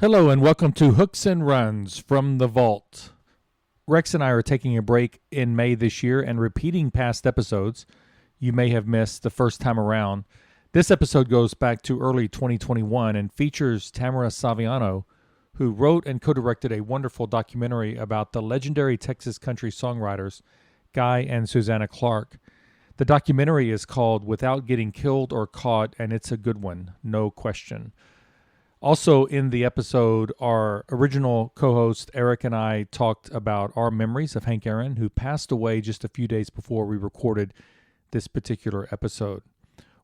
Hello and welcome to Hooks and Runs from the Vault. Rex and I are taking a break in May this year and repeating past episodes you may have missed the first time around. This episode goes back to early 2021 and features Tamara Saviano, who wrote and co-directed a wonderful documentary about the legendary Texas country songwriters Guy and Susanna Clark. The documentary is called Without Getting Killed or Caught, and it's a good one, no question. Also in the episode, our original co-host Eric and I talked about our memories of Hank Aaron, who passed away just a few days before we recorded this particular episode.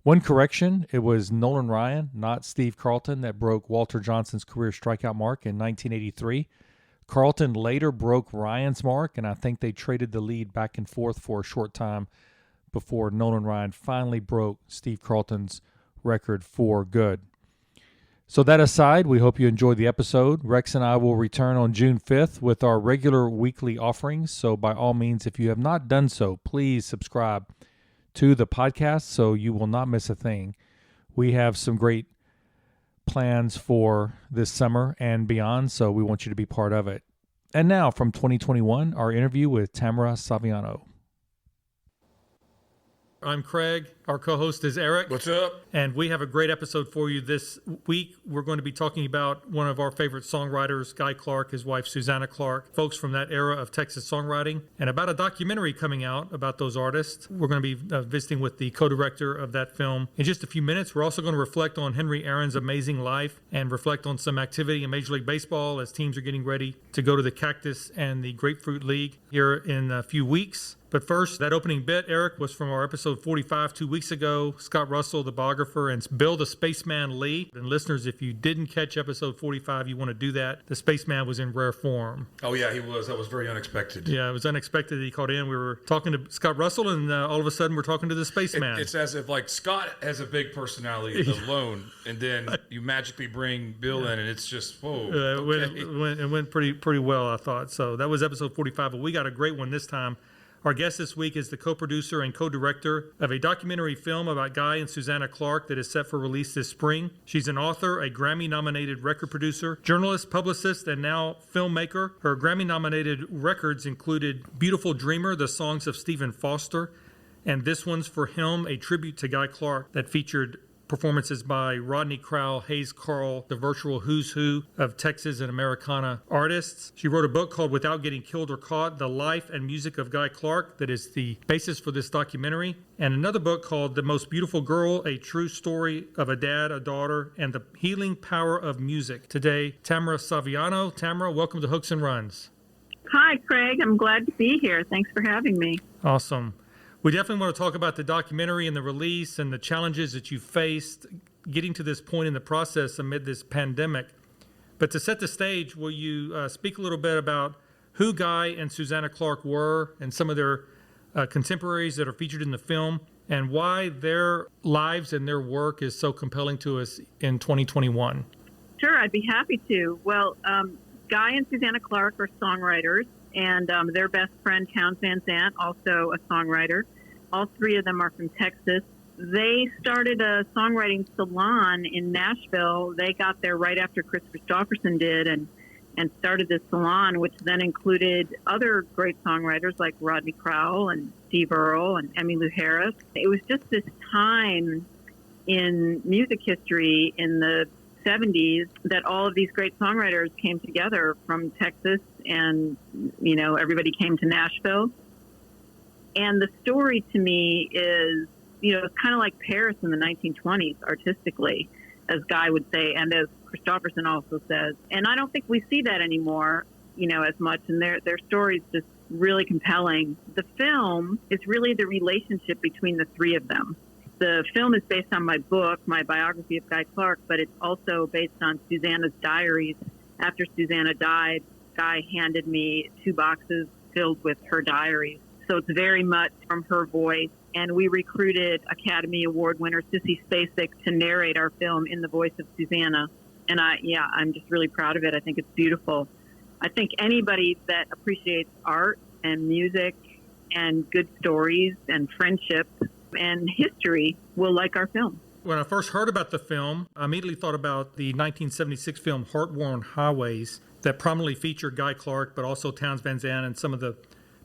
One correction, it was Nolan Ryan, not Steve Carlton, that broke Walter Johnson's career strikeout mark in 1983. Carlton later broke Ryan's mark, and I think they traded the lead back and forth for a short time before Nolan Ryan finally broke Steve Carlton's record for good. So that aside, we hope you enjoyed the episode. Rex and I will return on June 5th with our regular weekly offerings. So by all means, if you have not done so, please subscribe to the podcast so you will not miss a thing. We have some great plans for this summer and beyond, so we want you to be part of it. And now from 2021, our interview with Tamara Saviano. I'm Craig. Our co-host is Eric. What's up? And we have a great episode for you this week. We're going to be talking about one of our favorite songwriters, Guy Clark, his wife, Susanna Clark, folks from that era of Texas songwriting, and about a documentary coming out about those artists. We're going to be visiting with the co-director of that film in just a few minutes. We're also going to reflect on Henry Aaron's amazing life and reflect on some activity in Major League Baseball as teams are getting ready to go to the Cactus and the Grapefruit League here in a few weeks. But first, that opening bit, Eric, was from our episode 45 2 weeks ago. Scott Russell, the biographer, and Bill the Spaceman Lee. And listeners, if you didn't catch episode 45, you want to do that. The Spaceman was in rare form. Oh, yeah, he was. That was very unexpected. Yeah, it was unexpected that he called in. We were talking to Scott Russell, and all of a sudden we're talking to the Spaceman. It's as if, like, Scott has a big personality alone, and then you magically bring Bill in, and it's just, whoa. It went pretty well, I thought. So that was episode 45, but we got a great one this time. Our guest this week is the co-producer and co-director of a documentary film about Guy and Susanna Clark that is set for release this spring. She's an author, a Grammy-nominated record producer, journalist, publicist, and now filmmaker. Her Grammy-nominated records included Beautiful Dreamer, the songs of Stephen Foster, and This One's for Him, a tribute to Guy Clark that featured performances by Rodney Crowell, Hayes Carl, the virtual who's who of Texas and Americana artists. She wrote a book called Without Getting Killed or Caught, The Life and Music of Guy Clark, that is the basis for this documentary. And another book called The Most Beautiful Girl, A True Story of a Dad, a Daughter, and the Healing Power of Music. Today, Tamara Saviano. Tamara, welcome to Hooks and Runs. Hi, Craig. I'm glad to be here. Thanks for having me. Awesome. We definitely want to talk about the documentary and the release and the challenges that you faced getting to this point in the process amid this pandemic. But to set the stage, will you speak a little bit about who Guy and Susanna Clark were and some of their contemporaries that are featured in the film and why their lives and their work is so compelling to us in 2021? Sure, I'd be happy to. Well, Guy and Susanna Clark are songwriters, and their best friend, Townes Van Zandt, also a songwriter. All three of them are from Texas. They started a songwriting salon in Nashville. They got there right after Chris Christopherson did and started this salon, which then included other great songwriters like Rodney Crowell and Steve Earle and Emmylou Harris. It was just this time in music history in the 70s that all of these great songwriters came together from Texas, and everybody came to Nashville. And the story to me is, it's kind of like Paris in the 1920s artistically, as Guy would say, and as Christopherson also says. And I don't think we see that anymore, as much. And their story is just really compelling. The film is really the relationship between the three of them. The film is based on my book, my biography of Guy Clark, but it's also based on Susanna's diaries. After Susanna died, Guy handed me 2 boxes filled with her diaries. So it's very much from her voice. And we recruited Academy Award winner Sissy Spacek to narrate our film in the voice of Susanna. And I'm just really proud of it. I think it's beautiful. I think anybody that appreciates art and music and good stories and friendship and history will like our film. When I first heard about the film, I immediately thought about the 1976 film Heart-Worn Highways that prominently featured Guy Clark, but also Townes Van Zandt and some of the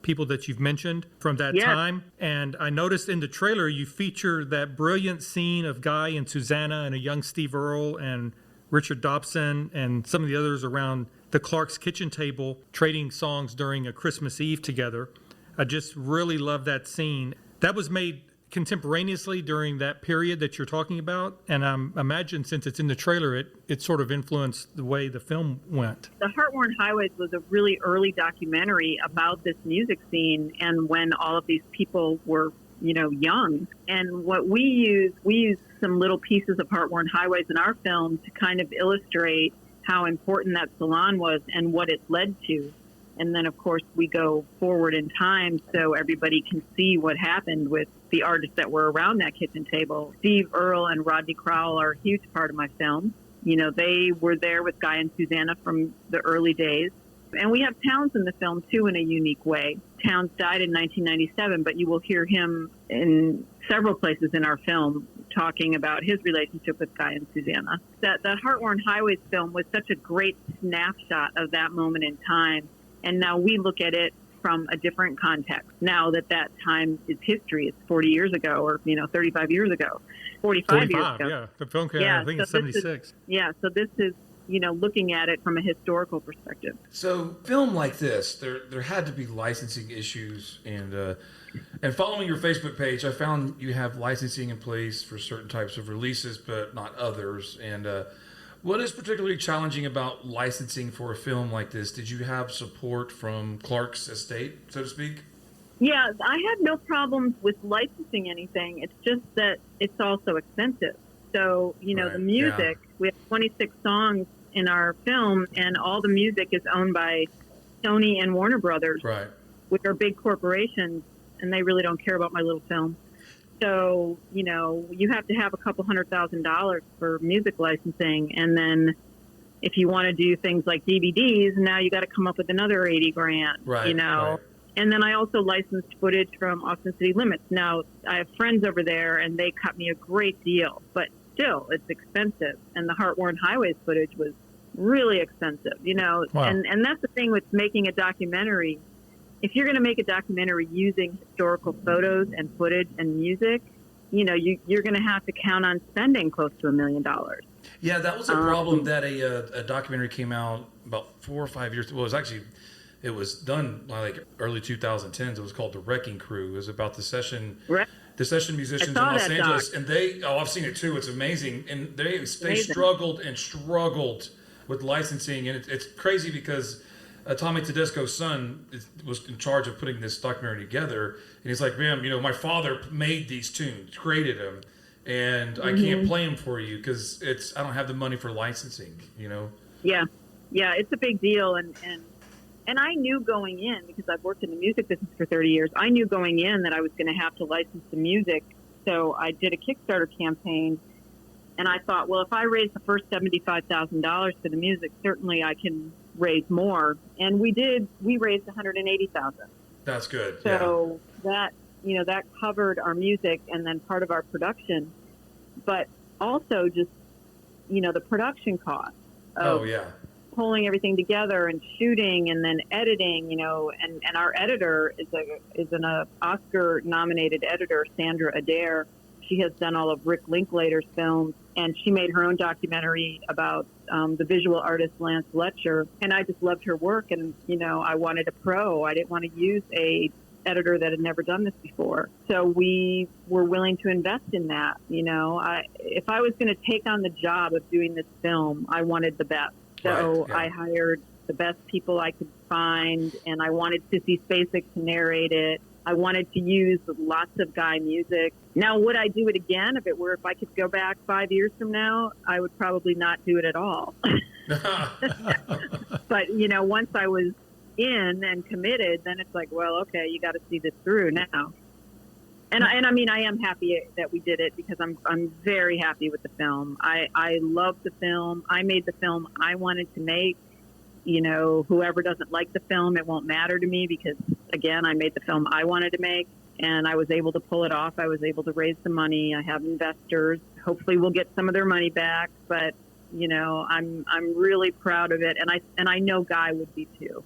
people that you've mentioned from that time. And I noticed in the trailer you feature that brilliant scene of Guy and Susanna and a young Steve Earle and Richard Dobson and some of the others around the Clark's kitchen table trading songs during a Christmas Eve together. I just really love that scene. That was made contemporaneously during that period that you're talking about, and I imagine since it's in the trailer, it sort of influenced the way the film went. The Heart-Worn Highways was a really early documentary about this music scene and when all of these people were, young. And what we use some little pieces of Heart-Worn Highways in our film to kind of illustrate how important that salon was and what it led to. And then, of course, we go forward in time so everybody can see what happened with the artists that were around that kitchen table. Steve Earle and Rodney Crowell are a huge part of my film. They were there with Guy and Susanna from the early days. And we have Townes in the film, too, in a unique way. Townes died in 1997, but you will hear him in several places in our film talking about his relationship with Guy and Susanna. That Heart-Worn Highways film was such a great snapshot of that moment in time. And now we look at it from a different context. Now that time is history, it's 40 years ago or, 35 years ago, 45 years ago. Yeah. The film came out, I think, in 76. So this is, looking at it from a historical perspective. So film like this, there had to be licensing issues. And following your Facebook page, I found you have licensing in place for certain types of releases, but not others. And what is particularly challenging about licensing for a film like this? Did you have support from Clark's estate, so to speak? Yeah, I had no problems with licensing anything. It's just that it's also expensive. So, the music, we have 26 songs in our film, and all the music is owned by Sony and Warner Brothers, which are big corporations, and they really don't care about my little film. So, you have to have a couple $100,000 for music licensing. And then if you want to do things like DVDs, now you got to come up with another 80 grand, Right. And then I also licensed footage from Austin City Limits. Now, I have friends over there, and they cut me a great deal, but still, it's expensive. And the Heart-Worn Highways footage was really expensive, Wow. And that's the thing with making a documentary. If you're going to make a documentary using historical photos and footage and music, you're going to have to count on spending close to $1 million. Yeah, that was a problem that a documentary came out about 4 or 5 years. Well, it was done like early 2010s. It was called The Wrecking Crew. It was about the session musicians in Los Angeles, and I've seen it too. It's amazing, and they struggled with licensing, and it's crazy because Tommy Tedesco's son was in charge of putting this documentary together, and he's like, "Man, my father made these tunes, created them, and I can't play them for you because I don't have the money for licensing." Yeah, it's a big deal, and I knew going in, because I've worked in the music business for 30 years, I knew going in that I was going to have to license the music. So I did a Kickstarter campaign, and I thought, well, if I raise the first $75,000 for the music, certainly I can raise more. And we did. We raised $180,000. That's good. So that covered our music and then part of our production, but also just, the production cost. Pulling everything together and shooting and then editing, and our editor is an Oscar-nominated editor, Sandra Adair. She has done all of Rick Linklater's films, and she made her own documentary about the visual artist Lance Letcher. And I just loved her work, and I wanted a pro. I didn't want to use a editor that had never done this before. So we were willing to invest in that. If I was going to take on the job of doing this film, I wanted the best. So I hired the best people I could find, and I wanted Sissy Spacek to narrate it. I wanted to use lots of Guy music. Now, would I do it again if I could go back 5 years from now? I would probably not do it at all. But, once I was in and committed, then it's like, well, okay, you got to see this through now. And I mean, I am happy that we did it because I'm very happy with the film. I love the film. I made the film I wanted to make. Whoever doesn't like the film, it won't matter to me because, again, I made the film I wanted to make, and I was able to pull it off. I was able to raise the money. I have investors hopefully we'll get some of their money back. But, I'm really proud of it. And I know Guy would be too.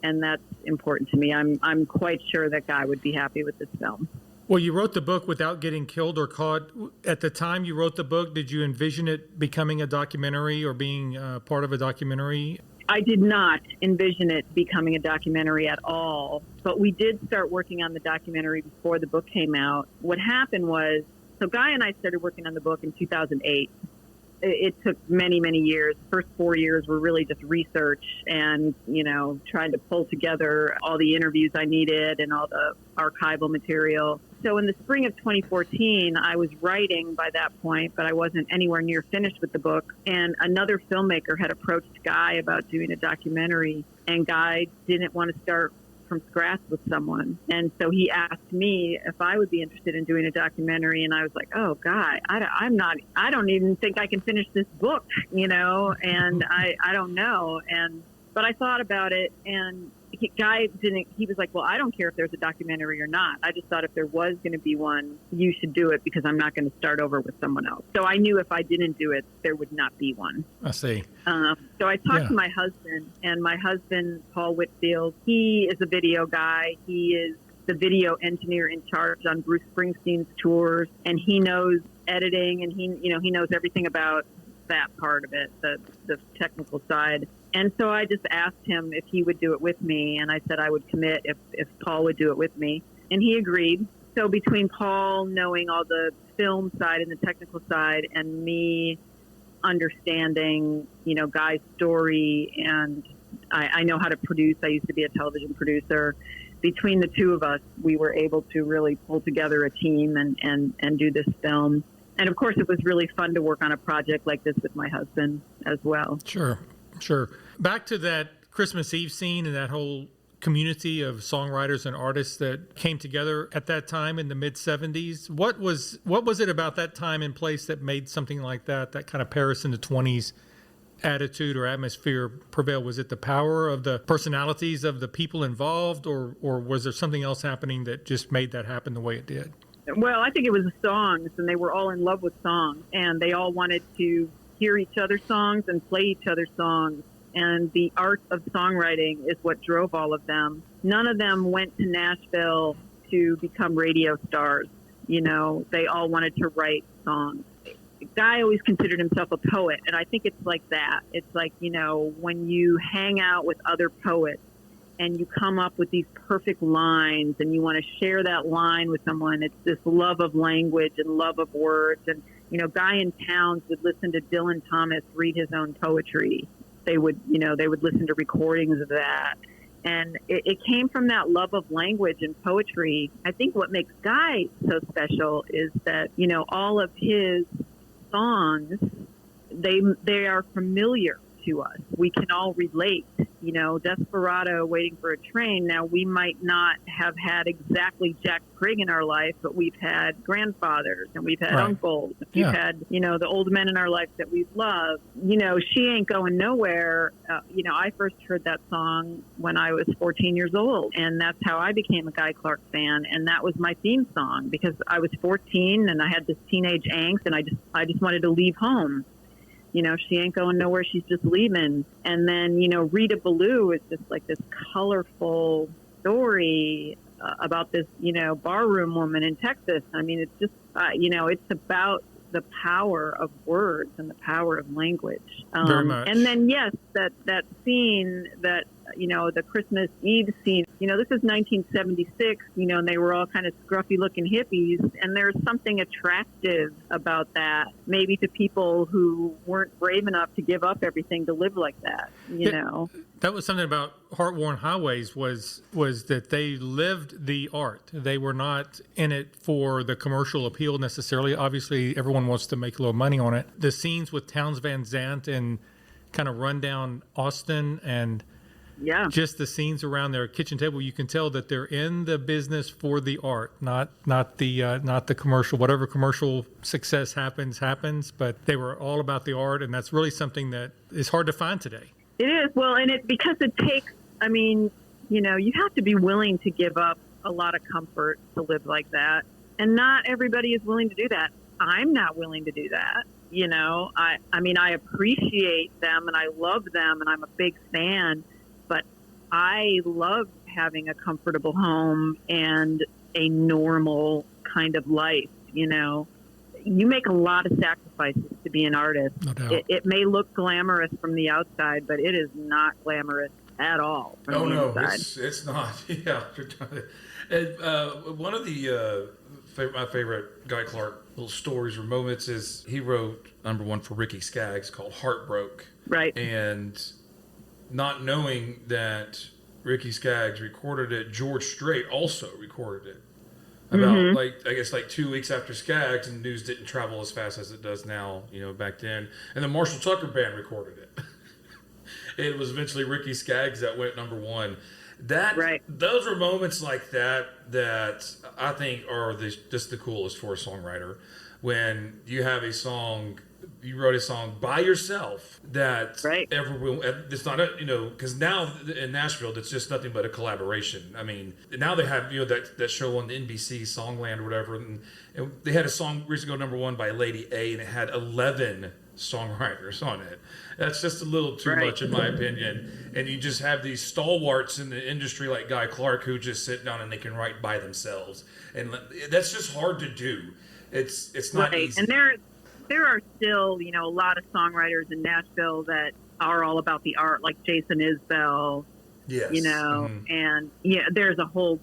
And that's important to me. I'm quite sure that Guy would be happy with this film. Well, you wrote the book without getting killed or caught. At the time you wrote the book, did you envision it becoming a documentary or being part of a documentary? I did not envision it becoming a documentary at all, but we did start working on the documentary before the book came out. What happened was, so Guy and I started working on the book in 2008. It took many, many years. The first 4 years were really just research and, trying to pull together all the interviews I needed and all the archival material. So in the spring of 2014, I was writing by that point, but I wasn't anywhere near finished with the book. And another filmmaker had approached Guy about doing a documentary, and Guy didn't want to start from scratch with someone. And so he asked me if I would be interested in doing a documentary. And I was like, oh, Guy, I don't even think I can finish this book, and I don't know. But I thought about it, and Guy didn't, he was like, well, I don't care if there's a documentary or not. I just thought if there was going to be one, you should do it because I'm not going to start over with someone else. So I knew if I didn't do it, there would not be one. I see. So I talked to my husband, and my husband, Paul Whitfield, he is a video guy. He is the video engineer in charge on Bruce Springsteen's tours, and he knows editing, and he knows everything about that part of it, the technical side. And so I just asked him if he would do it with me, and I said I would commit if Paul would do it with me, and he agreed. So between Paul knowing all the film side and the technical side, and me understanding, Guy's story, and I know how to produce. I used to be a television producer. Between the two of us, we were able to really pull together a team and do this film. And of course, it was really fun to work on a project like this with my husband as well. Sure. Back to that Christmas Eve scene and that whole community of songwriters and artists that came together at that time in the mid-'70s. What was it about that time and place that made something like that kind of Paris in the 20s attitude or atmosphere prevail? Was it the power of the personalities of the people involved, or was there something else happening that just made that happen the way it did? Well, I think it was the songs, and they were all in love with songs, and they all wanted to hear each other's songs and play each other's songs. And the art of songwriting is what drove all of them. None of them went to Nashville to become radio stars. They all wanted to write songs. Guy always considered himself a poet, and I think it's like that. It's like, when you hang out with other poets and you come up with these perfect lines and you want to share that line with someone, it's this love of language and love of words. And, Guy and Towns would listen to Dylan Thomas read his own poetry. They would listen to recordings of that. And it came from that love of language and poetry. I think what makes Guy so special is that, all of his songs, they are familiar to us. We can all relate. Desperado, Waiting for a Train. Now, we might not have had exactly Jack Prigg in our life, but we've had grandfathers and we've had uncles. We've had, the old men in our life that we've loved. She Ain't Going Nowhere. I first heard that song when I was 14 years old, and that's how I became a Guy Clark fan. And that was my theme song because I was 14 and I had this teenage angst, and I just wanted to leave home. She ain't going nowhere, she's just leaving. And then, Rita Ballou is just like this colorful story about this, barroom woman in Texas. I mean, it's just, it's about the power of words and the power of language. Very much. And then, yes, that scene that, the Christmas Eve scene, this is 1976, and they were all kind of scruffy looking hippies. And there's something attractive about that, maybe to people who weren't brave enough to give up everything to live like that, That was something about Heart-Worn Highways was that they lived the art. They were not in it for the commercial appeal necessarily. Obviously, everyone wants to make a little money on it. The scenes with Townes Van Zandt and kind of rundown Austin and just the scenes around their kitchen table, you can tell that they're in the business for the art, not the commercial. Whatever commercial success happens, but they were all about the art, and that's really something that is hard to find today. It is. Well, and because it takes, you have to be willing to give up a lot of comfort to live like that. And not everybody is willing to do that. I'm not willing to do that. I mean, I appreciate them and I love them and I'm a big fan, but I love having a comfortable home and a normal kind of life. You make a lot of sacrifices to be an artist. No doubt. It may look glamorous from the outside, but it is not glamorous at all from the inside. It's not. Yeah. And one of the my favorite Guy Clark little stories or moments is he wrote #1 for Ricky Skaggs called Heartbroke. Right. And not knowing that Ricky Skaggs recorded it, George Strait also recorded it. About I guess 2 weeks after Skaggs, and news didn't travel as fast as it does now, back then. And the Marshall Tucker Band recorded it. It was eventually Ricky Skaggs that went #1. Those are moments like that I think are just the coolest for a songwriter. When you have a song, you wrote a song by yourself that everyone, it's not because now in Nashville it's just nothing but a collaboration. I mean, now they have that show on the NBC Songland or whatever, and they had a song recently go #1 by Lady A, and it had 11 songwriters on it. That's just a little too much in my opinion. And you just have these stalwarts in the industry like Guy Clark who just sit down and they can write by themselves, and that's just hard to do. It's not easy. And there are still a lot of songwriters in Nashville that are all about the art, like Jason Isbell. Yes. And there's a whole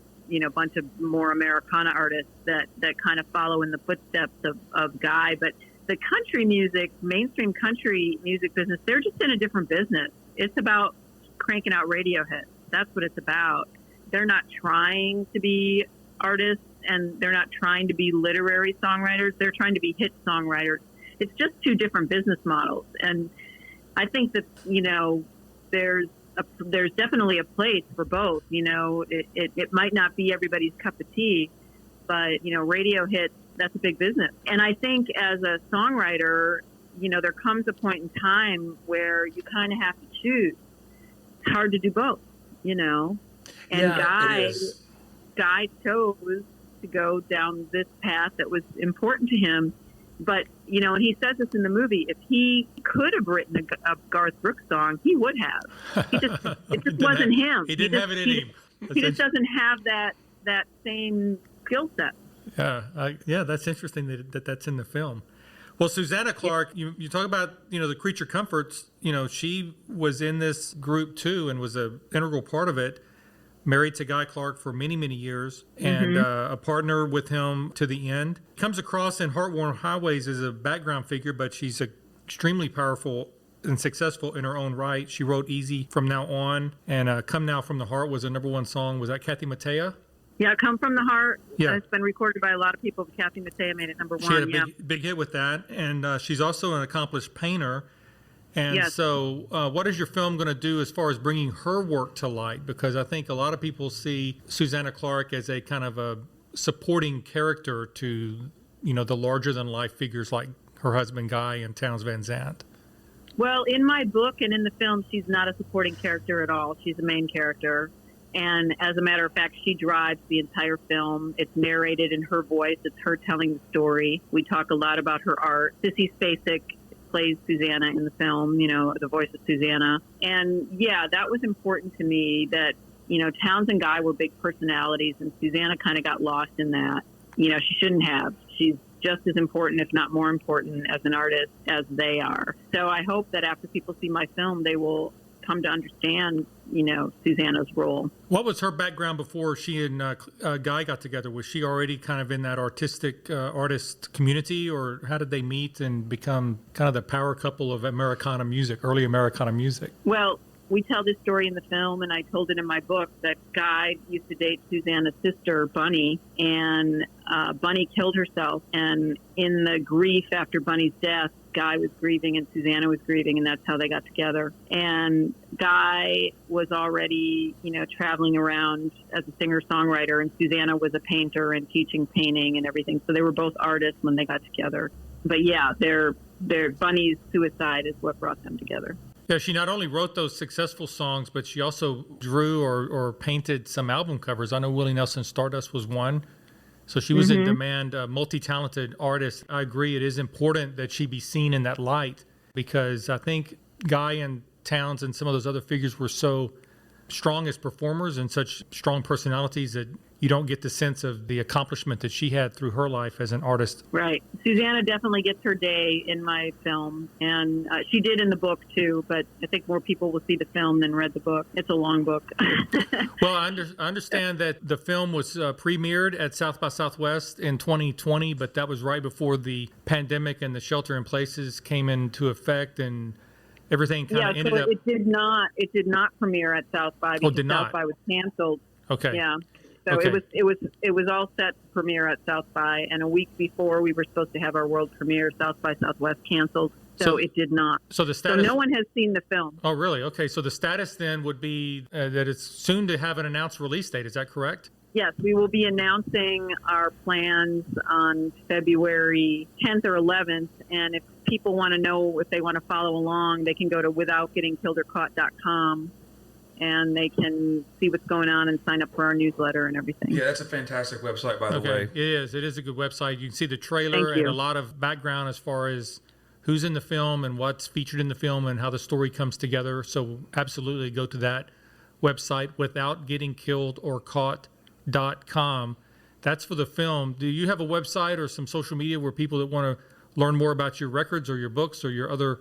bunch of more Americana artists that kind of follow in the footsteps of Guy, but the country music, mainstream country music business, they're just in a different business. It's about cranking out radio hits. That's what it's about. They're not trying to be artists and they're not trying to be literary songwriters. They're trying to be hit songwriters. It's just two different business models. And I think that, there's definitely a place for both. It might not be everybody's cup of tea, but, radio hits, that's a big business. And I think as a songwriter, there comes a point in time where you kind of have to choose. It's hard to do both, And Guy chose to go down this path that was important to him. But, and he says this in the movie, if he could have written a Garth Brooks song, he would have. It just wasn't him. He didn't have it in him. He just doesn't have that same skill set. Yeah, that's interesting that's in the film. Well, Susanna Clark, you talk about, the Creature Comforts, she was in this group too and was an integral part of it, married to Guy Clark for many, many years and a partner with him to the end. Comes across in Heartworn Highways as a background figure, but she's extremely powerful and successful in her own right. She wrote Easy From Now On, and Come Now From the Heart was a #1 song. Was that Kathy Mattea? Yeah, Come From the Heart. Yeah. It's been recorded by a lot of people. Kathy Mattea made it #1. She had a big hit with that, and she's also an accomplished painter. And so what is your film going to do as far as bringing her work to light? Because I think a lot of people see Susanna Clark as a kind of a supporting character to, the larger-than-life figures like her husband Guy and Townes Van Zandt. Well, in my book and in the film, she's not a supporting character at all. She's a main character. And as a matter of fact, she drives the entire film. It's narrated in her voice. It's her telling the story. We talk a lot about her art. Sissy Spacek plays Susanna in the film, the voice of Susanna. And yeah, that was important to me that, Townes and Guy were big personalities and Susanna kind of got lost in that. She shouldn't have. She's just as important, if not more important, as an artist as they are. So I hope that after people see my film, they will come to understand, Susanna's role. What was her background before she and Guy got together? Was she already kind of in that artist community, or how did they meet and become kind of the power couple of Americana music, early Americana music? Well, we tell this story in the film, and I told it in my book, that Guy used to date Susanna's sister, Bunny, and Bunny killed herself. And in the grief after Bunny's death, Guy was grieving and Susanna was grieving, and that's how they got together. And Guy was already, traveling around as a singer-songwriter, and Susanna was a painter and teaching painting and everything. So they were both artists when they got together. But yeah, their Bunny's suicide is what brought them together. Yeah, she not only wrote those successful songs, but she also drew or painted some album covers. I know Willie Nelson's Stardust was one. So she was in demand, a multi-talented artist. I agree. It is important that she be seen in that light because I think Guy and Towns and some of those other figures were so strong as performers and such strong personalities that you don't get the sense of the accomplishment that she had through her life as an artist. Right. Susanna definitely gets her day in my film, and she did in the book too, but I think more people will see the film than read the book. It's a long book. Well, I understand that the film was premiered at South by Southwest in 2020, but that was right before the pandemic and the shelter in places came into effect and everything kind of ended up. It did not premiere at South by because South by was canceled. Okay. Yeah. So it was all set to premiere at South by, and a week before we were supposed to have our world premiere, South by Southwest canceled. So it did not. So the status. So no one has seen the film. Oh, really? Okay. So the status then would be that it's soon to have an announced release date. Is that correct? Yes, we will be announcing our plans on February 10th or 11th. And if people want to know, if they want to follow along, they can go to withoutgettingkilledorcaught.com and they can see what's going on and sign up for our newsletter and everything. Yeah, that's a fantastic website, by the way. It is. It is a good website. You can see the trailer and a lot of background as far as who's in the film and what's featured in the film and how the story comes together. So absolutely go to that website, withoutgettingkilledorcaught.com. That's for the film. Do you have a website or some social media where people that want to learn more about your records or your books or your other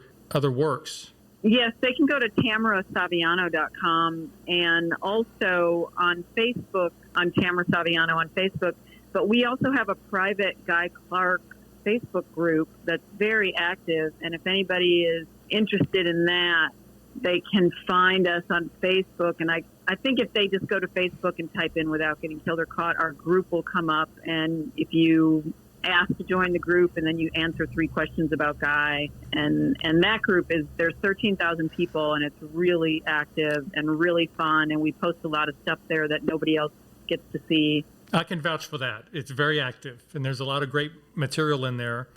works? Yes, they can go to tamarasaviano.com and also on Facebook, on Tamara Saviano on Facebook. But we also have a private Guy Clark Facebook group that's very active. And if anybody is interested in that, they can find us on Facebook. And I think if they just go to Facebook and type in Without Getting Killed or Caught, our group will come up. And if you ask to join the group and then you answer 3 questions about Guy, and that group there's 13,000 people, and it's really active and really fun, and we post a lot of stuff there that nobody else gets to see. I can vouch for that. It's very active and there's a lot of great material in there,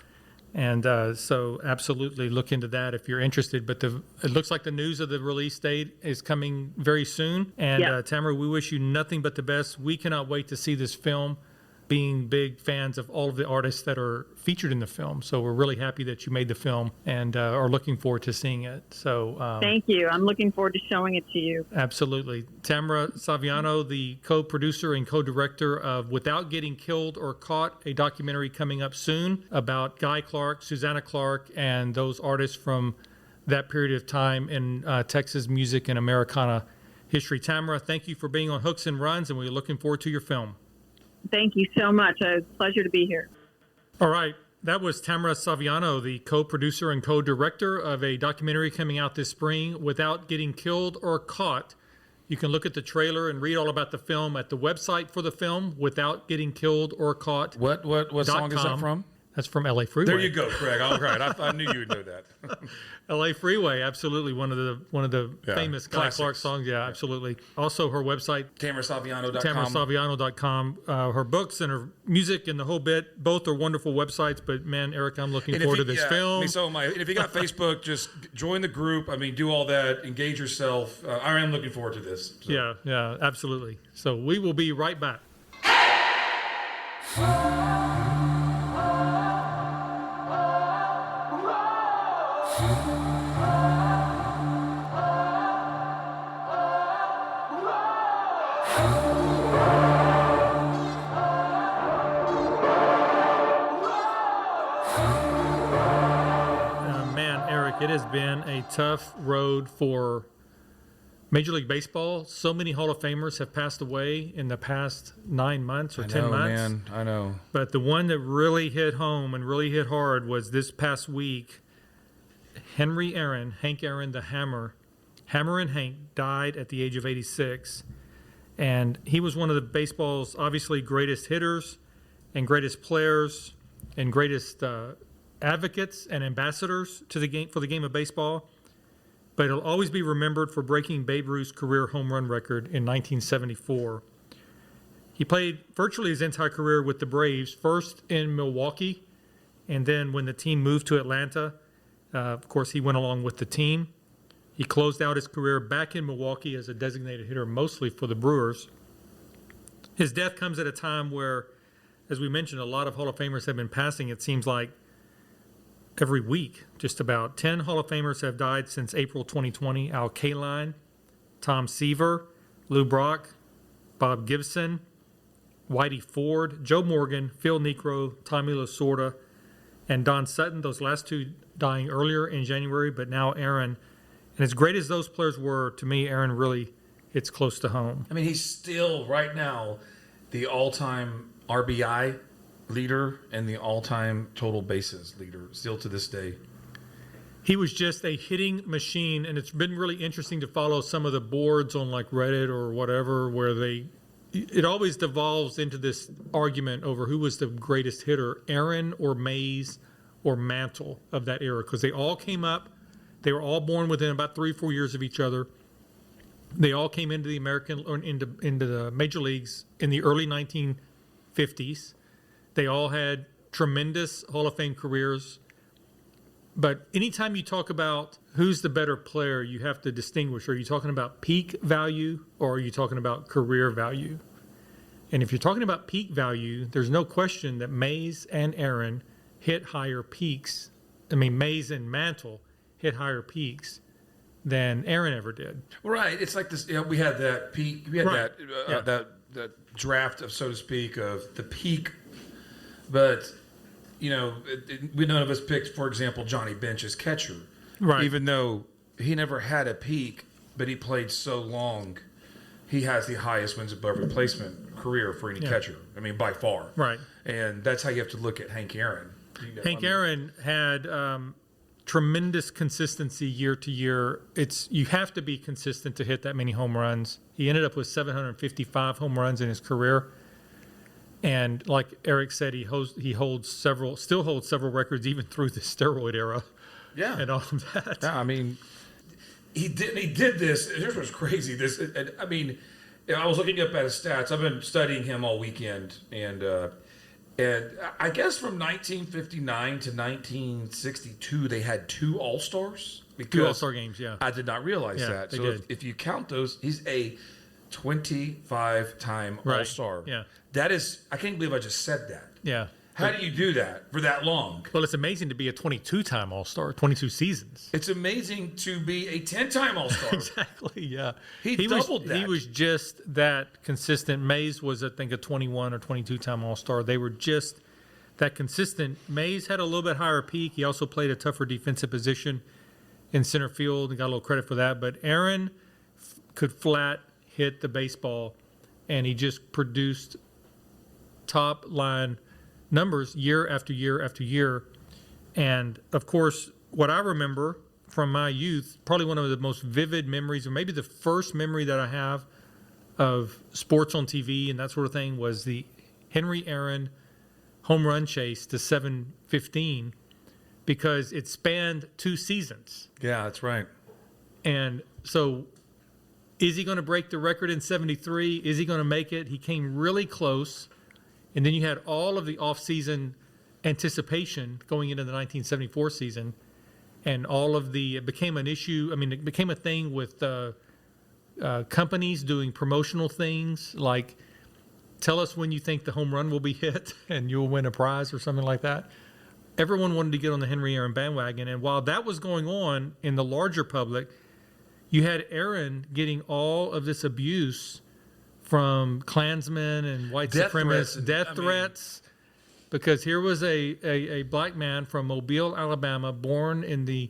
and so absolutely look into that if you're interested. But it looks like the news of the release date is coming very soon, and Tamara, we wish you nothing but the best. We cannot wait to see this film, being big fans of all of the artists that are featured in the film. So we're really happy that you made the film and are looking forward to seeing it. So thank you. I'm looking forward to showing it to you. Absolutely. Tamara Saviano, the co-producer and co-director of Without Getting Killed or Caught, a documentary coming up soon about Guy Clark, Susanna Clark, and those artists from that period of time in Texas music and Americana history. Tamara, thank you for being on Hooks and Runs, and we're looking forward to your film. Thank you so much. It's a pleasure to be here. All right. That was Tamara Saviano, the co-producer and co-director of a documentary coming out this spring, Without Getting Killed or Caught. You can look at the trailer and read all about the film at the website for the film, Without Getting Killed or Caught. What song is that from? That's from LA Freeway. There you go, Craig. All right. I knew you would know that. LA Freeway, absolutely one of the famous Guy Clark songs. Yeah, absolutely. Also, her website, tamarasaviano.com. tamarasaviano.com. Her books and her music and the whole bit, both are wonderful websites. But man, Eric, I'm looking forward to this film. I mean, so am I. And if you got Facebook, just join the group. I mean, do all that, engage yourself. I am looking forward to this. So. Yeah, absolutely. So we will be right back. It has been a tough road for Major League Baseball. So many Hall of Famers have passed away in the past 9 months or 10 months. Man, I know. But the one that really hit home and really hit hard was this past week. Henry Aaron, Hank Aaron, the Hammer and Hank, died at the age of 86. And he was one of the baseball's obviously greatest hitters and greatest players and greatest advocates and ambassadors to the game, for the game of baseball, but he'll always be remembered for breaking Babe Ruth's career home run record in 1974. He played virtually his entire career with the Braves, first in Milwaukee, and then when the team moved to Atlanta, of course, he went along with the team. He closed out his career back in Milwaukee as a designated hitter, mostly for the Brewers. His death comes at a time where as we mentioned, a lot of Hall of Famers have been passing, it seems like, every week. Just about 10 Hall of Famers have died since April 2020. Al Kaline, Tom Seaver, Lou Brock, Bob Gibson, Whitey Ford, Joe Morgan, Phil Necro, Tommy Lasorda, and Don Sutton. Those last two dying earlier in January, but now Aaron. And as great as those players were, to me, Aaron really hits close to home. I mean, he's still, right now, the all-time RBI leader and the all-time total bases leader, still to this day. He was just a hitting machine, and it's been really interesting to follow some of the boards on like Reddit or whatever, where it always devolves into this argument over who was the greatest hitter, Aaron or Mays or Mantle of that era, because they all came up. They were all born within about 3 or 4 years of each other. They all came into the into the major leagues in the early 1950s. They all had tremendous Hall of Fame careers. But anytime you talk about who's the better player, you have to distinguish. Are you talking about peak value or are you talking about career value? And if you're talking about peak value, there's no question that Mays and Aaron hit higher peaks. I mean, Mays and Mantle hit higher peaks than Aaron ever did. Right. It's like this. We had that peak. We had Right. that draft of, so to speak, of the peak. But we none of us picked, for example, Johnny Bench as catcher. Right. Even though he never had a peak, but he played so long, he has the highest wins above replacement career for any catcher. I mean, by far. Right. And that's how you have to look at Hank Aaron. Aaron had tremendous consistency year to year. You have to be consistent to hit that many home runs. He ended up with 755 home runs in his career. And like Eric said, he still holds several records even through the steroid era. Yeah. And all of that. Yeah, I mean, he did this. Here's what's crazy. I was looking up at his stats. I've been studying him all weekend, and I guess from 1959 to 1962, they had 2 All-Stars. Two All-Star games, yeah. I did not realize that. They So did. if you count those, he's a 25-time All-Star. Yeah. That is, I can't believe I just said that. Yeah. How do you do that for that long? Well, it's amazing to be a 22-time All-Star, 22 seasons. It's amazing to be a 10-time All-Star. Exactly, yeah. He doubled that. He was just that consistent. Mays was, I think, a 21 or 22-time All-Star. They were just that consistent. Mays had a little bit higher peak. He also played a tougher defensive position in center field and got a little credit for that. But Aaron could flat hit the baseball, and he just produced top-line numbers year after year after year. And of course, what I remember from my youth, probably one of the most vivid memories, or maybe the first memory that I have of sports on TV and that sort of thing, was the Henry Aaron home run chase to 715, because it spanned 2 seasons. Yeah, that's right. And so is he going to break the record in 73? Is he going to make it? He came really close. And then you had all of the off-season anticipation going into the 1974 season, and it became an issue. I mean, it became a thing with companies doing promotional things like, tell us when you think the home run will be hit and you'll win a prize or something like that. Everyone wanted to get on the Henry Aaron bandwagon. And while that was going on in the larger public, you had Aaron getting all of this abuse from Klansmen and white supremacists, death threats, because here was a black man from Mobile, Alabama, born in the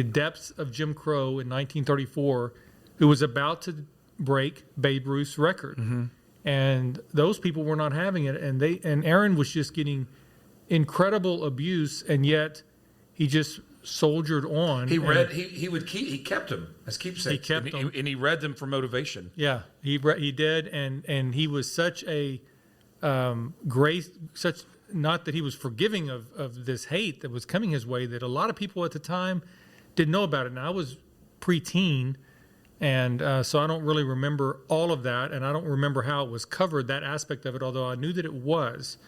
depths of Jim Crow in 1934, who was about to break Babe Ruth's record. Mm-hmm. And those people were not having it, and Aaron was just getting incredible abuse, and yet he just soldiered on. He kept them as keepsakes. He kept them, and he read them for motivation. Yeah, he did, and he was such a not that he was forgiving of this hate that was coming his way, that a lot of people at the time didn't know about it. And I was preteen, and so I don't really remember all of that, and I don't remember how it was covered, that aspect of it, although I knew that it was.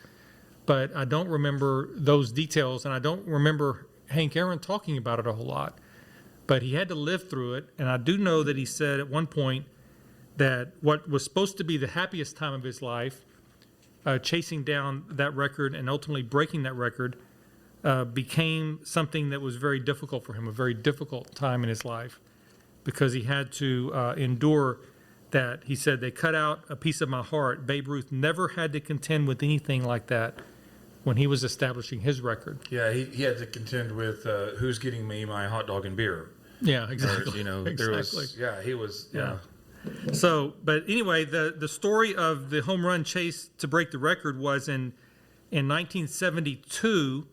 But I don't remember those details, and I don't remember Hank Aaron talking about it a whole lot. But he had to live through it, and I do know that he said at one point that what was supposed to be the happiest time of his life, chasing down that record and ultimately breaking that record became something that was very difficult for him, a very difficult time in his life, because he had to endure that. He said, they cut out a piece of my heart. Babe Ruth never had to contend with anything like that when he was establishing his record. Yeah, he had to contend with who's getting me my hot dog and beer. Yeah, exactly. Or, you know, there was, he was, So, but anyway, the story of the home run chase to break the record was in 1972,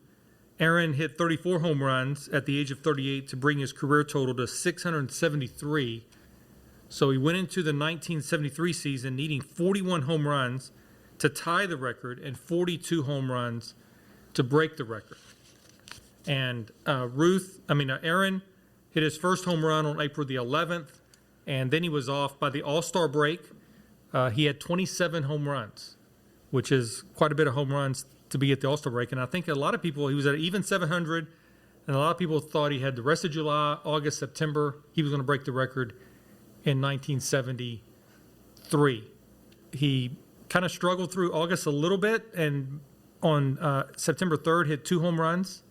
Aaron hit 34 home runs at the age of 38 to bring his career total to 673. So he went into the 1973 season needing 41 home runs to tie the record and 42 home runs to break the record. And Aaron hit his first home run on April the 11th, and then he was off by the All-Star break. He had 27 home runs, which is quite a bit of home runs to be at the All-Star break. And I think a lot of people, he was at even 700, and a lot of people thought he had the rest of July, August, September. He was going to break the record in 1973. He kind of struggled through August a little bit, and on September 3rd hit 2 home runs,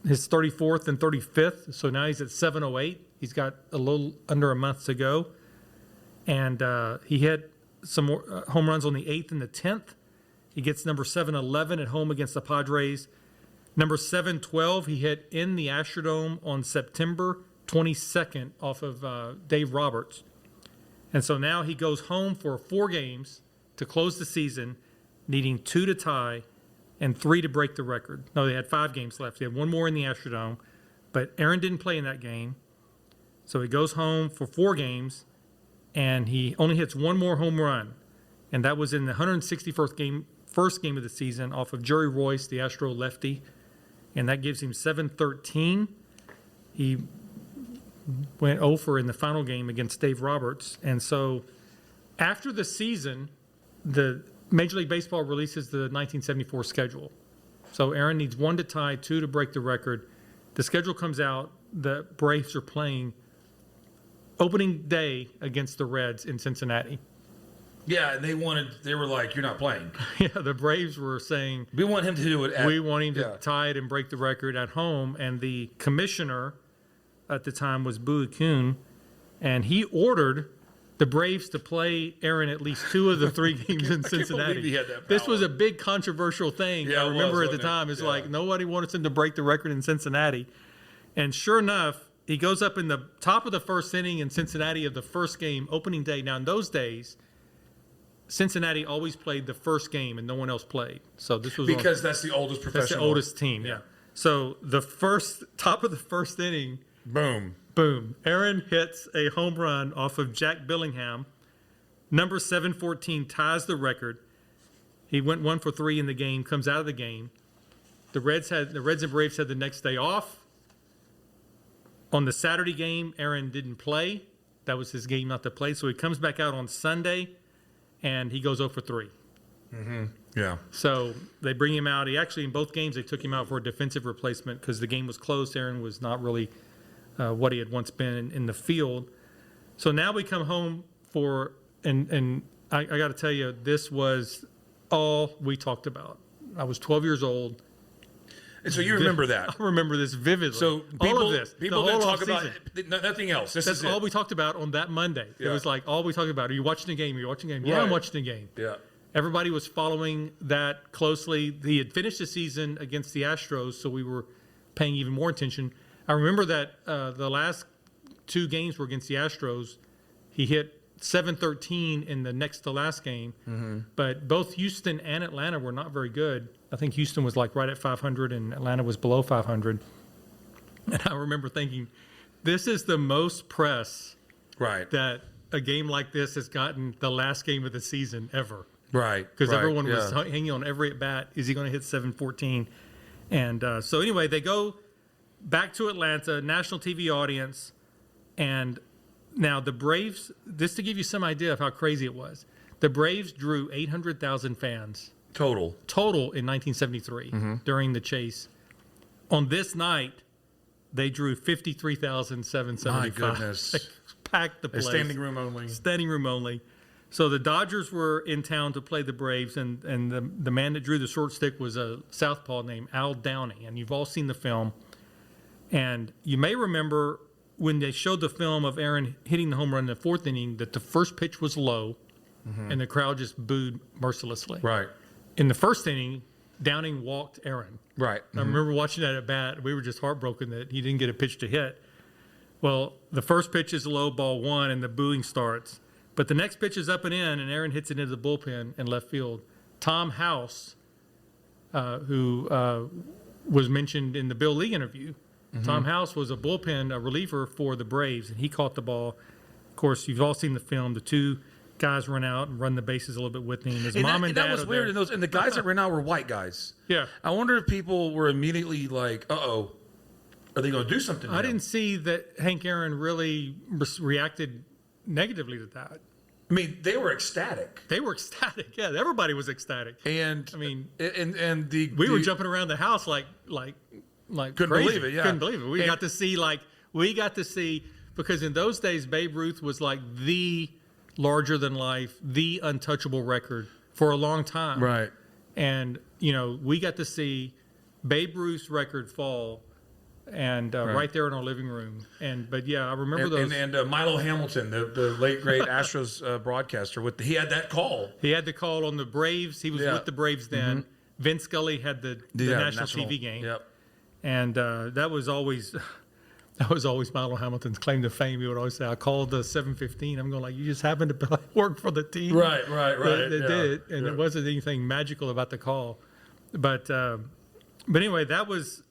his 34th and 35th. So now he's at 708. He's got a little under a month to go. And he hit some more home runs on the 8th and the 10th. He gets number 711 at home against the Padres. Number 712 he hit in the Astrodome on September 22nd off of Dave Roberts. And so now he goes home for 4 games to close the season, needing 2 to tie and 3 to break the record. No, they had 5 games left. They had 1 more in the Astrodome, but Aaron didn't play in that game. So he goes home for 4 games, and he only hits 1 more home run, and that was in the 161st game, first game of the season off of Jerry Royce, the Astro lefty, and that gives him 713. He went 0 in the final game against Dave Roberts, and so after the season, the Major League Baseball releases the 1974 schedule. So Aaron needs 1 to tie, 2 to break the record. The schedule comes out. The Braves are playing opening day against the Reds in Cincinnati. Yeah, and they were like, you're not playing. Yeah, the Braves were saying, We want him to do it we want him to tie it and break the record at home. And the commissioner at the time was Bowie Kuhn, and he ordered the Braves to play Aaron at least 2 of the 3 games in Cincinnati. He had that This power. was a big controversial thing. Yeah, I remember at the wasn't it? time. It's Yeah. like nobody wanted him to break the record in Cincinnati. And sure enough, he goes up in the top of the first inning in Cincinnati of the first game, opening day. Now, in those days, Cincinnati always played the first game and no one else played. So this was because that's the oldest professional. that's the oldest team, yeah. So the top of the first inning, Boom. boom, Aaron hits a home run off of Jack Billingham. Number 714 ties the record. He went 1 for 3 in the game, comes out of the game. The Reds and Braves had the next day off. On the Saturday game, Aaron didn't play. That was his game not to play. So he comes back out on Sunday, and he goes 0 for 3. Yeah. So they bring him out. He actually, in both games, they took him out for a defensive replacement because the game was closed. Aaron was not really what he had once been in the field. So now we come home for, and I got to tell you, this was all we talked about. I was 12 years old. And so you remember that. I remember this vividly. So all of this. People the didn't whole talk about offseason. nothing else. That's all we talked about on that Monday. It Yeah. was like all we talked about. Are you watching the game? Are you watching the game? Yeah, Right. I'm watching the game. Yeah. Everybody was following that closely. He had finished the season against the Astros, so we were paying even more attention. I remember that the last 2 games were against the Astros. He hit 713 in the next to last game, but both Houston and Atlanta were not very good. I think Houston was like right at 500 and Atlanta was below 500. And I remember thinking, this is the most press Right. that a game like this has gotten the last game of the season ever. Right. Because right, everyone yeah. was hanging on every at bat. Is he going to hit 714? And so anyway, they go back to Atlanta, national TV audience, and now the Braves, this to give you some idea of how crazy it was, the Braves drew 800,000 fans total in 1973 during the chase. On this night, they drew 53,775. My goodness. They packed the place. Standing room only. Standing room only. So the Dodgers were in town to play the Braves, and the man that drew the short stick was a southpaw named Al Downey, and you've all seen the film. And you may remember when they showed the film of Aaron hitting the home run in the fourth inning that the first pitch was low, and the crowd just booed mercilessly. Right. In the first inning, Downing walked Aaron. Right. I remember watching that at bat. We were just heartbroken that he didn't get a pitch to hit. Well, the first pitch is low, ball one, and the booing starts. But the next pitch is up and in, and Aaron hits it into the bullpen in left field. Tom House, who was mentioned in the Bill Lee interview, Tom House was a bullpen reliever for the Braves, and he caught the ball. Of course, you've all seen the film. The two guys run out and run the bases a little bit with him. His mom and dad that was are weird. there. And the guys that ran out were white guys. Yeah. I wonder if people were immediately like, "Uh-oh, are they going to do something?" I didn't see that Hank Aaron really reacted negatively to that. I mean, they were ecstatic. They were ecstatic. Yeah, everybody was ecstatic. And I mean, we were jumping around the house like couldn't crazy. believe it. Yeah, couldn't believe it. We got to see because in those days Babe Ruth was like the larger than life, the untouchable record for a long time. Right. And we got to see Babe Ruth's record fall. And right there in our living room, but yeah, I remember those. And Milo Hamilton, the late great Astros broadcaster, he had that call. He had the call on the Braves. He was with the Braves then. Vince Scully had the national TV game. Yep. And that was always Milo Hamilton's claim to fame. He would always say, "I called the 7:15." I'm going like, "You just happened to work for the team." Right. They did, and it wasn't anything magical about the call. But anyway, that was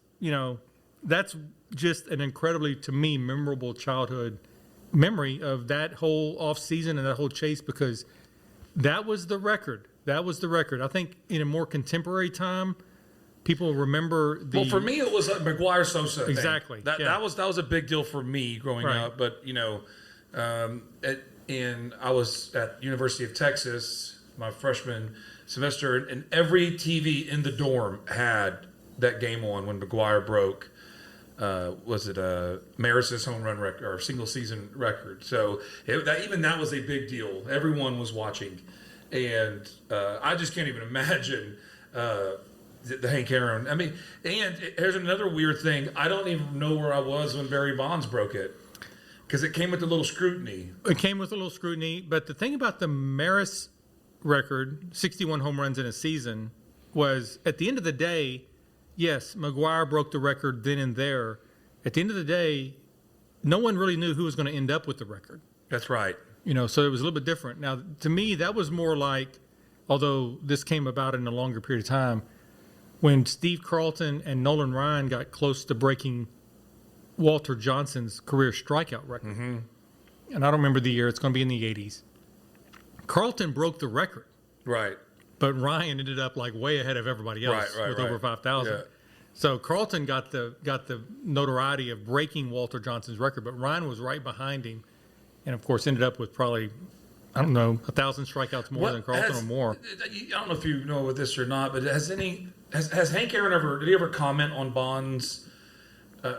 that's just an incredibly, to me, memorable childhood memory of that whole off season and that whole chase, because that was the record. I think in a more contemporary time, people remember the. Well, for me, it was a McGuire Sosa thing. Exactly. That was a big deal for me growing up. But I was at University of Texas my freshman semester, and every TV in the dorm had that game on when McGuire broke. Was it Maris's home run record or single season record? So that was a big deal. Everyone was watching, and I just can't even imagine the Hank Aaron. I mean, and here's another weird thing. I don't even know where I was when Barry Bonds broke it, because it came with a little scrutiny. But the thing about the Maris record, 61 home runs in a season, was at the end of the day. Yes, McGuire broke the record then and there. At the end of the day, no one really knew who was going to end up with the record. That's right. So it was a little bit different. Now, to me, that was more like, although this came about in a longer period of time, when Steve Carlton and Nolan Ryan got close to breaking Walter Johnson's career strikeout record. And I don't remember the year. It's going to be in the 80s. Carlton broke the record. Right. But Ryan ended up like way ahead of everybody else with over 5,000. Yeah. So Carlton got the notoriety of breaking Walter Johnson's record, but Ryan was right behind him, and of course ended up with probably, I don't know, 1,000 strikeouts more than Carlton or more. I don't know if you know this or not, but has Hank Aaron did he ever comment on Bonds'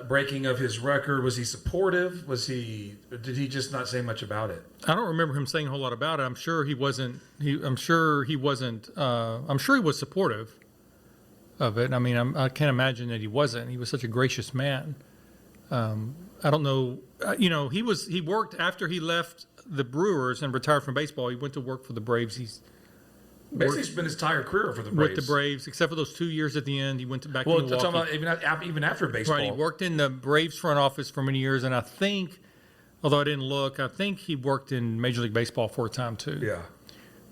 breaking of his record? Was he supportive? Did he just not say much about it? I don't remember him saying a whole lot about it. I'm sure he wasn't. I'm sure he was supportive of it. I mean, I can't imagine that he wasn't. He was such a gracious man. I don't know. He worked after he left the Brewers and retired from baseball. He went to work for the Braves. He's basically spent his entire career for the Braves. With the Braves, except for those 2 years at the end. He went back to Milwaukee. Well, talking about even after baseball. Right, he worked in the Braves front office for many years, and I think, although I didn't look, I think he worked in Major League Baseball for a time too. Yeah.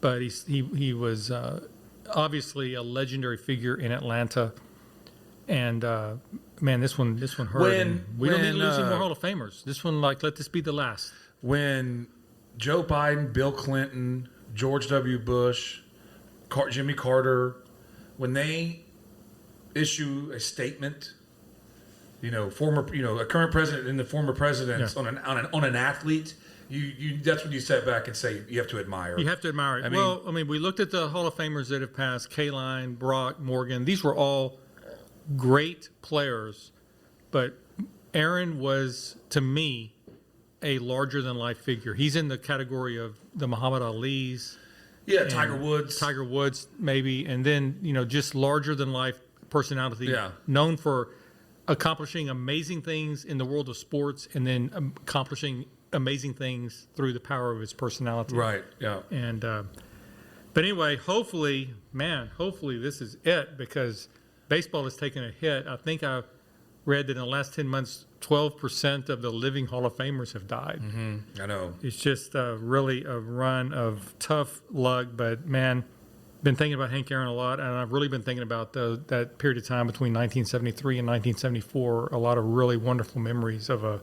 But he was obviously a legendary figure in Atlanta, and man, this one hurt. We don't need to lose any more Hall of Famers. This one, let this be the last. When Joe Biden, Bill Clinton, George W. Bush, Jimmy Carter, when they issue a statement, a current president and the former presidents on an athlete, you that's when you step back and say you have to admire. You have to admire it. We looked at the Hall of Famers that have passed: Kaline, Brock, Morgan. These were all great players, but Aaron was, to me, a larger than life figure. He's in the category of the Muhammad Ali's. Yeah, and Tiger Woods, maybe, and then just larger than life personality. Yeah. Known for accomplishing amazing things in the world of sports, and then accomplishing amazing things through the power of his personality. Right. Yeah. And but anyway, hopefully this is it, because baseball has taken a hit. I think I read that in the last 10 months, 12% of the living Hall of Famers have died. I know. It's just really a run of tough luck. But man, been thinking about Hank Aaron a lot, and I've really been thinking about that period of time between 1973 and 1974. A lot of really wonderful memories of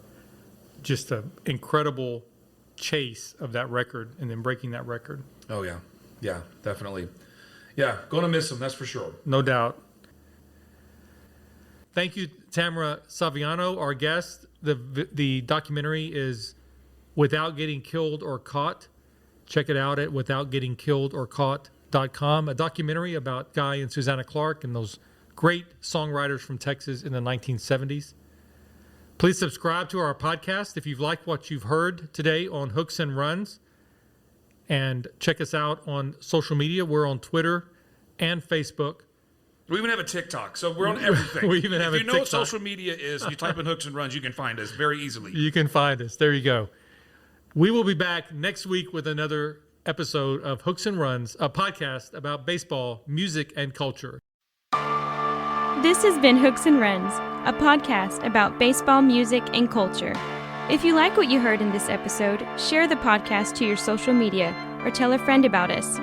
just an incredible chase of that record, and then breaking that record. Oh yeah, yeah, definitely. Yeah, gonna miss him. That's for sure. No doubt. Thank you, Tamara Saviano, our guest. The documentary is Without Getting Killed or Caught. Check it out at withoutgettingkilledorcaught.com. A documentary about Guy and Susanna Clark and those great songwriters from Texas in the 1970s. Please subscribe to our podcast if you've liked what you've heard today on Hooks and Runs. And check us out on social media. We're on Twitter and Facebook. We even have a TikTok, so we're on everything. We even have a TikTok. If you know what TikTok. social media is, you type in Hooks and Runs, you can find us very easily. You can find us. There you go. We will be back next week with another episode of Hooks and Runs, a podcast about baseball, music, and culture. This has been Hooks and Runs, a podcast about baseball, music, and culture. If you like what you heard in this episode, share the podcast to your social media or tell a friend about us.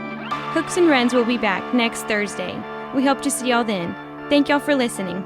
Hooks and Runs will be back next Thursday. We hope to see y'all then. Thank y'all for listening.